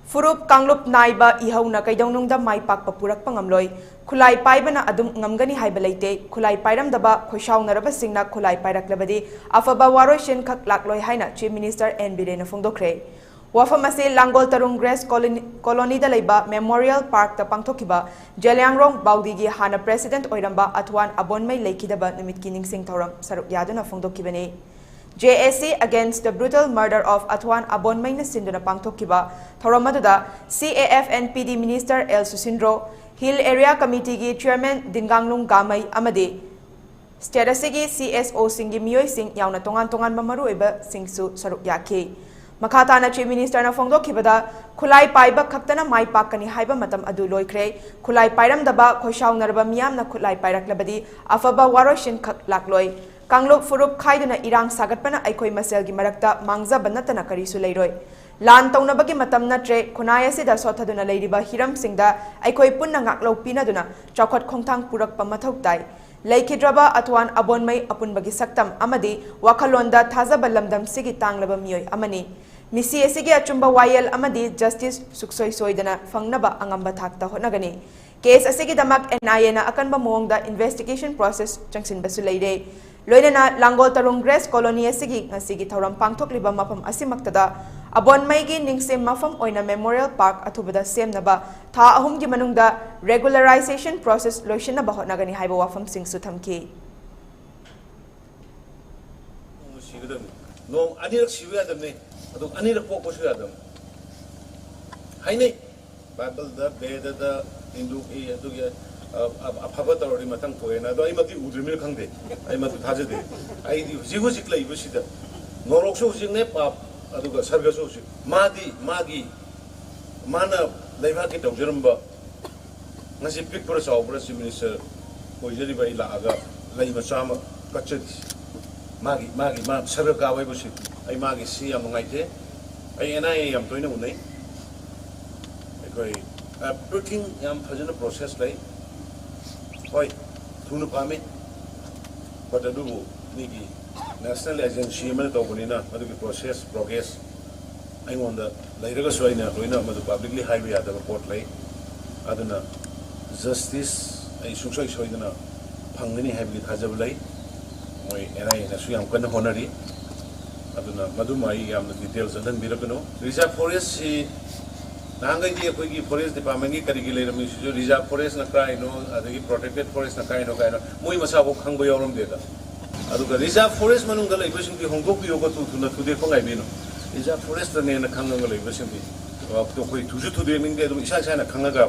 Furup Kanglup Naiba Ihauna Kaidonungda Mai Pak Papurak Pangamloi, Khulai Paibana Adum Ngamgani Haibalaite, Khulai pairamdaba, khoisaonaraba singna Khulai pairaklabadi, afaba waroisin khak lakloi haina Chief Minister N.Biren fongdokhre. Wafamase Langol Tarung Grass Colony da Laiba Memorial Park ta Pangthokiba, Jeliangrong Baudigi Hana President Oiramba Atwan Abonmai Laikidaba Numitkining Sing Thoram Saruk Yaduna Fongdokibane. JSC against the brutal murder of Atwan Abonmai na Sinduna Pangthokiba, Thoramaduda, CAF-NPD Minister El Susindro, Hill Area Committee gi Chairman Dinganglung Gamay Amade, Stedasigi CSO Singi Miyoi Sing Yauna Tongan Mamarueba Singsu Saruk Yaki. Makata na Chief Minister na fongdokhibada Khulai paiba khaktana mai pakani haiba matam adu loikre Khulai pairamdaba khoisaonaraba miyamna Khulai pairaklabadi afaba waroisin khak lakloi Kanglup furup khaiduna irang sagatpana aikoi maselgi marakta mangzaba natana karisu leiroi lan taunabagi matam natre khunai asida sothaduna leiriba hiram singda aikoi punna ngaklo pinaduna chawkhat khongthang purakpa mathau tai Laikidraba Atwan Abonmai Apunbagi Saktam Amadi Wakalonda Thazaba Lamdam Sigi Tanglaba Miyoi Amani Misi Esigi Achumba Wayel Amadi Justice Suksoi Soidana Fangnaba Angamba Thakta Honagani Case Asigi Damak NIA Akanba Moongda investigation process Changsin Basuleide Loinana Langol Tarung Grass Colony Asigi Nasigi Tauram Pangtok Liba Mapam Asimaktada Abonmai gi Ningsem Mafam Oina Memorial Park Atubada Semnaba Tha Ahum gi Manungda regularization process Loishina Bahotnagani Haiba Wafam Sing Sutamki No, Anirak Shiva me, Anirak Pokoshadam. Haina, Bible the Beda the Hindu afaba or Matang Poena, though I must Udrimil Kande, I must Hazade. I Zigosicla Yushida. Norokso Zinep. Aduga sargaso madi mana leivaki tawjiramba ngasi pikpura saubra Chief Minister oijari bai laaga leiba chama kachati magi ma sarga kawai busi ai magi si am ngaite ai NIA am toina unai ekoi everything am phajana process lai hoi thunu pame but adu nigi National Agency Manipur process progress. I want the later publicly highway at the port lay. Adana justice, I should say, Pangani heavily Hazabulay, and I am going to honor it. Adana Madumai, am the details and then Birapino. Reserve Forest, Nanga Forest Department, Curriculum, Reserve Forest, Nakai, protected forest, Nakai, Muimasabo, Hangoyorum data. Aduga reserve forest manungda leibasing ki hongkok yoga tu na tude ko ngai bino reserve forest ne na khanga leibasing ki to koi tuju tude mingge dum isa isa na khanga ga